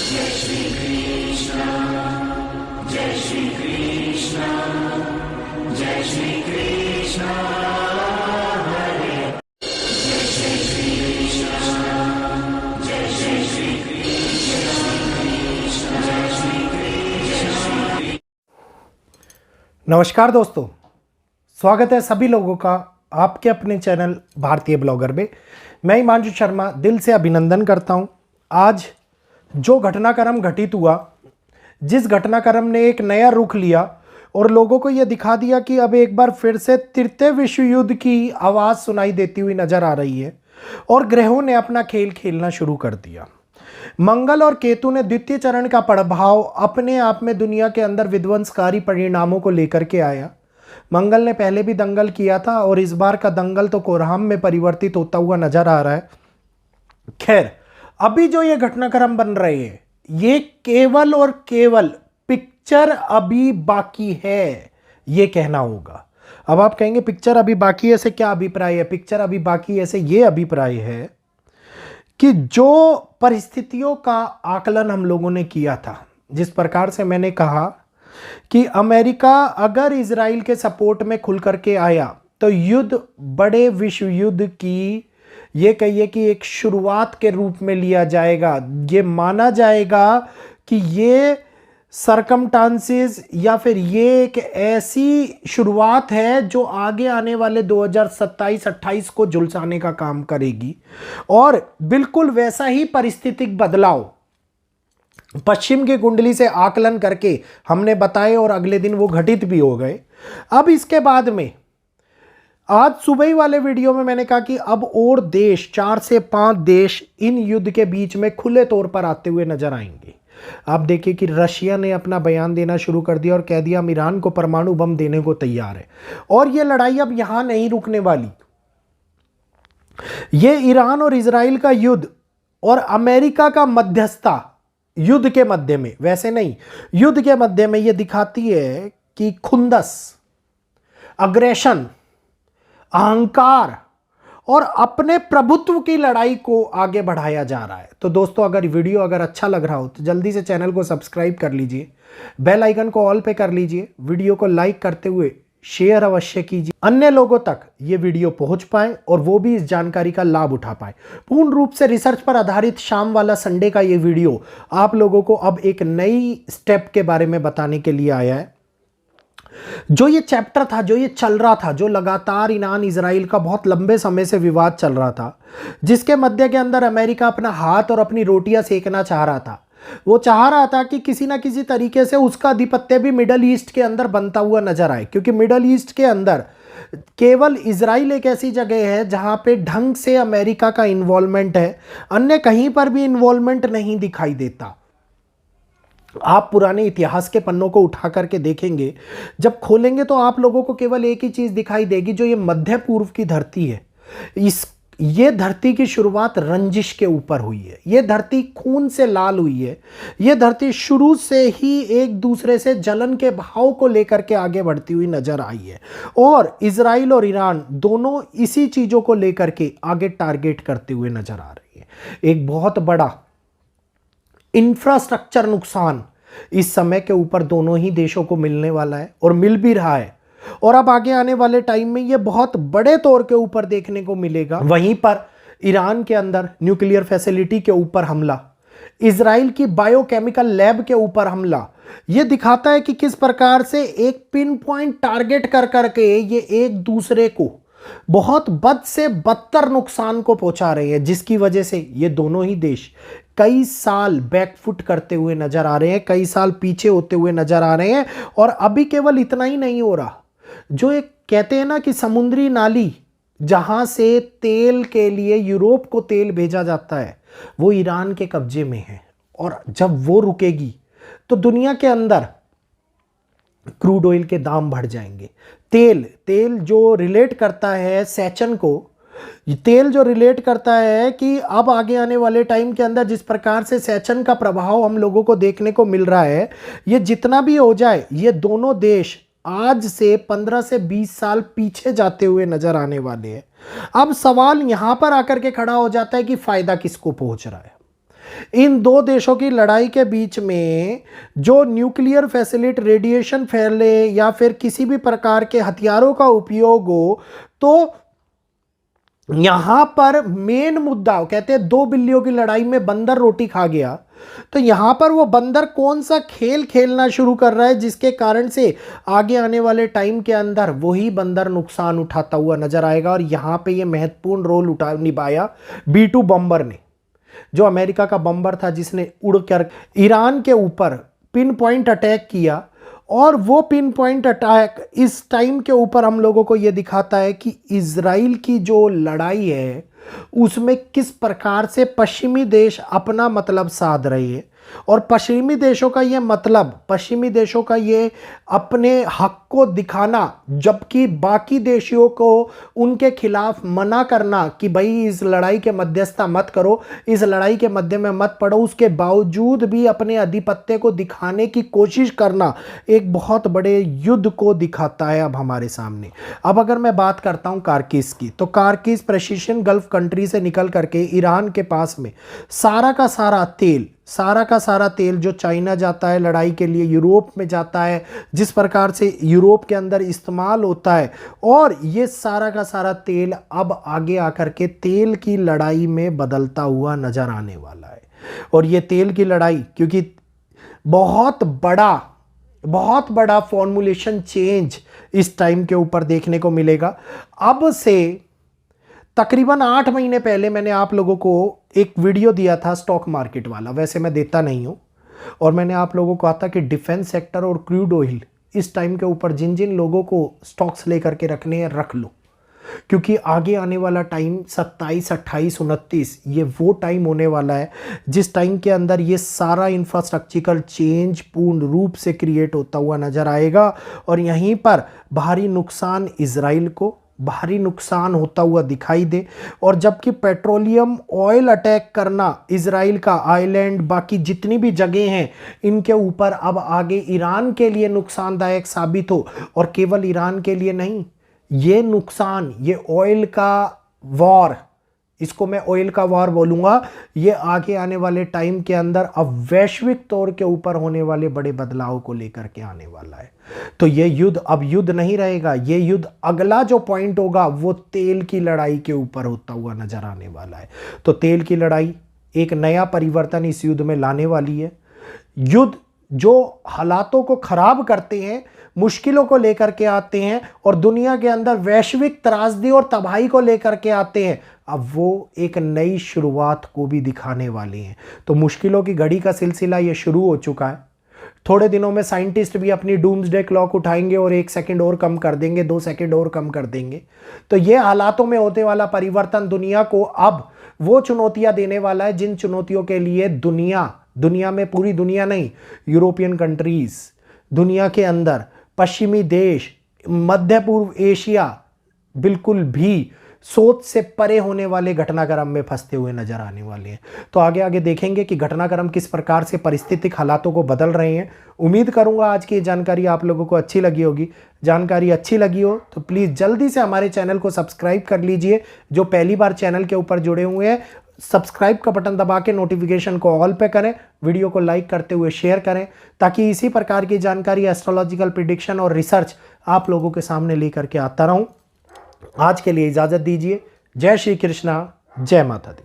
जय श्री कृष्ण, जय श्री कृष्ण, जय श्री कृष्ण हरे, जय श्री कृष्ण, जय श्री कृष्ण, जय श्री कृष्ण। नमस्कार दोस्तों, स्वागत है सभी लोगों का आपके अपने चैनल भारतीय ब्लॉगर में। मैं हिमांशु शर्मा दिल से अभिनंदन करता हूं। आज जो घटनाक्रम घटित हुआ, जिस घटनाक्रम ने एक नया रुख लिया और लोगों को यह दिखा दिया कि अब एक बार फिर से तृतीय विश्व युद्ध की आवाज़ सुनाई देती हुई नजर आ रही है और ग्रहों ने अपना खेल खेलना शुरू कर दिया। मंगल और केतु ने द्वितीय चरण का प्रभाव अपने आप में दुनिया के अंदर विध्वंसकारी परिणामों को लेकर के आया। मंगल ने पहले भी दंगल किया था और इस बार का दंगल तो कोरहम में परिवर्तित होता हुआ नजर आ रहा है। खैर, अभी जो ये घटनाक्रम बन रहे हैं, ये केवल और केवल पिक्चर अभी बाकी है, ये कहना होगा। अब आप कहेंगे पिक्चर अभी बाकी है से क्या अभिप्राय है? पिक्चर अभी बाकी है से ये अभिप्राय है कि जो परिस्थितियों का आकलन हम लोगों ने किया था, जिस प्रकार से मैंने कहा कि अमेरिका अगर इजराइल के सपोर्ट में खुल करके आया तो युद्ध बड़े विश्व युद्ध की, ये कहिए कि एक शुरुआत के रूप में लिया जाएगा। ये माना जाएगा कि ये सरकमस्टांसेस या फिर ये एक ऐसी शुरुआत है जो आगे आने वाले 2027-28 को झुलसाने का काम करेगी। और बिल्कुल वैसा ही परिस्थितिक बदलाव पश्चिम की कुंडली से आकलन करके हमने बताए और अगले दिन वो घटित भी हो गए। अब इसके बाद में आज सुबह ही वाले वीडियो में मैंने कहा कि अब और देश, 4 से 5 देश इन युद्ध के बीच में खुले तौर पर आते हुए नजर आएंगे। आप देखिए कि रशिया ने अपना बयान देना शुरू कर दिया और कह दिया हम ईरान को परमाणु बम देने को तैयार है। और यह लड़ाई अब यहां नहीं रुकने वाली। यह ईरान और इजराइल का युद्ध और अमेरिका का मध्यस्थता युद्ध के मध्य में, वैसे नहीं, युद्ध के मध्य में यह दिखाती है कि खुंदस, अग्रेशन, अहंकार और अपने प्रभुत्व की लड़ाई को आगे बढ़ाया जा रहा है। तो दोस्तों, अगर वीडियो अच्छा लग रहा हो तो जल्दी से चैनल को सब्सक्राइब कर लीजिए, बेल आइकन को ऑल पे कर लीजिए, वीडियो को लाइक करते हुए शेयर अवश्य कीजिए, अन्य लोगों तक ये वीडियो पहुंच पाए और वो भी इस जानकारी का लाभ उठा पाए। पूर्ण रूप से रिसर्च पर आधारित शाम वाला संडे का ये वीडियो आप लोगों को अब एक नई स्टेप के बारे में बताने के लिए आया है। जो ये चैप्टर था, जो ये चल रहा था, जो लगातार ईरान इजराइल का बहुत लंबे समय से विवाद चल रहा था, जिसके मध्य के अंदर अमेरिका अपना हाथ और अपनी रोटियां सेकना चाह रहा था। वो चाह रहा था कि किसी ना किसी तरीके से उसका आधिपत्य भी मिडल ईस्ट के अंदर बनता हुआ नजर आए, क्योंकि मिडल ईस्ट के अंदर केवल इजराइल एक ऐसी जगह है जहां पे ढंग से अमेरिका का इन्वॉल्वमेंट है, अन्य कहीं पर भी इन्वॉल्वमेंट नहीं दिखाई देता। आप पुराने इतिहास के पन्नों को उठा करके देखेंगे, जब खोलेंगे तो आप लोगों को केवल एक ही चीज दिखाई देगी, जो ये मध्य पूर्व की धरती है, ये धरती की शुरुआत रंजिश के ऊपर हुई है। ये धरती खून से लाल हुई है। ये धरती शुरू से ही एक दूसरे से जलन के भाव को लेकर के आगे बढ़ती हुई नजर आई है और इजराइल और ईरान दोनों इसी चीजों को लेकर के आगे टारगेट करते हुए नजर आ रही है। एक बहुत बड़ा इंफ्रास्ट्रक्चर नुकसान इस समय के ऊपर दोनों ही देशों को मिलने वाला है और मिल भी रहा है, और अब आगे आने वाले टाइम में यह बहुत बड़े तौर के ऊपर देखने को मिलेगा। वहीं पर ईरान के अंदर न्यूक्लियर फैसिलिटी के ऊपर हमला, इजराइल की बायोकेमिकल लैब के ऊपर हमला, यह दिखाता है कि किस प्रकार से एक पिन पॉइंट टारगेट कर करके ये एक दूसरे को बहुत बद से बदतर नुकसान को पहुंचा रहे हैं, जिसकी वजह से ये दोनों ही देश कई साल बैकफुट करते हुए नजर आ रहे हैं, कई साल पीछे होते हुए नजर आ रहे हैं। और अभी केवल इतना ही नहीं हो रहा, जो एक कहते हैं ना कि समुद्री नाली जहां से तेल के लिए यूरोप को तेल भेजा जाता है, वो ईरान के कब्जे में है। और जब वो रुकेगी तो दुनिया के अंदर क्रूड ऑयल के दाम बढ़ जाएंगे। तेल जो रिलेट करता है सेचन को, तेल जो रिलेट करता है कि अब आगे आने वाले टाइम के अंदर जिस प्रकार से सेचन का प्रभाव हम लोगों को देखने को मिल रहा है, ये जितना भी हो जाए, ये दोनों देश आज से 15 से 20 साल पीछे जाते हुए नजर आने वाले हैं। अब सवाल यहां पर आकर के खड़ा हो जाता है कि फायदा किसको पहुंच रहा है। इन दो देशों की लड़ाई के बीच में जो न्यूक्लियर फैसिलिटी, रेडिएशन फैले या फिर किसी भी प्रकार के हथियारों का उपयोग हो, तो यहां पर मेन मुद्दा, कहते हैं दो बिल्लियों की लड़ाई में बंदर रोटी खा गया, तो यहां पर वो बंदर कौन सा खेल खेलना शुरू कर रहा है जिसके कारण से आगे आने वाले टाइम के अंदर वही बंदर नुकसान उठाता हुआ नजर आएगा। और यहां पे ये महत्वपूर्ण रोल निभाया B-2 बम्बर ने, जो अमेरिका का बम्बर था जिसने उड़कर ईरान के ऊपर पिन पॉइंट अटैक किया। और वो पिन पॉइंट अटैक इस टाइम के ऊपर हम लोगों को ये दिखाता है कि इजराइल की जो लड़ाई है उसमें किस प्रकार से पश्चिमी देश अपना मतलब साध रहे हैं। और पश्चिमी देशों का ये मतलब, पश्चिमी देशों का ये अपने हक को दिखाना, जबकि बाकी देशियों को उनके खिलाफ मना करना कि भाई इस लड़ाई के मध्यस्थता मत करो, इस लड़ाई के मध्य में मत पड़ो, उसके बावजूद भी अपने आधिपत्य को दिखाने की कोशिश करना एक बहुत बड़े युद्ध को दिखाता है अब हमारे सामने। अब अगर मैं बात करता हूं कारकिस की, तो कारकिस पर्शियन गल्फ कंट्री से निकल करके ईरान के पास में सारा का सारा तेल जो चाइना जाता है लड़ाई के लिए, यूरोप में जाता है, जिस प्रकार से यूरोप के अंदर इस्तेमाल होता है, और ये सारा का सारा तेल अब आगे आकर के तेल की लड़ाई में बदलता हुआ नजर आने वाला है। और ये तेल की लड़ाई, क्योंकि बहुत बड़ा फॉर्मूलेशन चेंज इस टाइम के ऊपर देखने को मिलेगा। अब से तकरीबन 8 महीने पहले मैंने आप लोगों को एक वीडियो दिया था स्टॉक मार्केट वाला, वैसे मैं देता नहीं हूं, और मैंने आप लोगों को कहा था कि डिफेंस सेक्टर और क्रूड ऑयल इस टाइम के ऊपर जिन जिन लोगों को स्टॉक्स लेकर के रखने हैं रख लो, क्योंकि आगे आने वाला टाइम 27, 28, 29 ये वो टाइम होने वाला है जिस टाइम के अंदर ये सारा इंफ्रास्ट्रक्चरल चेंज पूर्ण रूप से क्रिएट होता हुआ नजर आएगा। और यहीं पर भारी नुकसान इजराइल को भारी नुकसान होता हुआ दिखाई दे। और जबकि पेट्रोलियम ऑयल अटैक करना इजराइल का आइलैंड, बाकी जितनी भी जगह हैं, इनके ऊपर अब आगे ईरान के लिए नुकसानदायक साबित हो। और केवल ईरान के लिए नहीं, ये नुकसान, ये ऑयल का वॉर, इसको मैं ऑयल का वॉर बोलूंगा, ये आगे आने वाले टाइम के अंदर अब वैश्विक तौर के ऊपर होने वाले बड़े बदलाव को लेकर के आने वाला है। तो ये युद्ध अब युद्ध नहीं रहेगा, ये युद्ध अगला जो पॉइंट होगा वो तेल की लड़ाई के ऊपर होता हुआ नजर आने वाला है। तो तेल की लड़ाई एक नया परिवर्तन इस युद्ध में लाने वाली है। युद्ध जो हालातों को खराब करते हैं, मुश्किलों को लेकर के आते हैं और दुनिया के अंदर वैश्विक त्रासदी और तबाही को लेकर के आते हैं, अब वो एक नई शुरुआत को भी दिखाने वाले हैं। तो मुश्किलों की घड़ी का सिलसिला ये शुरू हो चुका है। थोड़े दिनों में साइंटिस्ट भी अपनी डूम्सडे क्लॉक उठाएंगे और 1 सेकंड और कम कर देंगे, 2 सेकंड और कम कर देंगे। तो ये हालातों में होने वाला परिवर्तन दुनिया को अब वो चुनौतियां देने वाला है जिन चुनौतियों के लिए दुनिया में, पूरी दुनिया नहीं, यूरोपियन कंट्रीज, दुनिया के अंदर पश्चिमी देश, मध्य पूर्व एशिया बिल्कुल भी सोच से परे होने वाले घटनाक्रम में फंसते हुए नजर आने वाले हैं। तो आगे आगे देखेंगे कि घटनाक्रम किस प्रकार से परिस्थितिक हालातों को बदल रहे हैं। उम्मीद करूंगा आज की जानकारी आप लोगों को अच्छी लगी होगी। जानकारी अच्छी लगी हो तो प्लीज़ जल्दी से हमारे चैनल को सब्सक्राइब कर लीजिए। जो पहली बार चैनल के ऊपर जुड़े हुए हैं, सब्सक्राइब का बटन दबा के नोटिफिकेशन को ऑल पे करें, वीडियो को लाइक करते हुए शेयर करें, ताकि इसी प्रकार की जानकारी, एस्ट्रोलॉजिकल प्रिडिक्शन और रिसर्च आप लोगों के सामने लेकर के आता रहूं। आज के लिए इजाजत दीजिए। जय श्री कृष्णा, जय माता दी।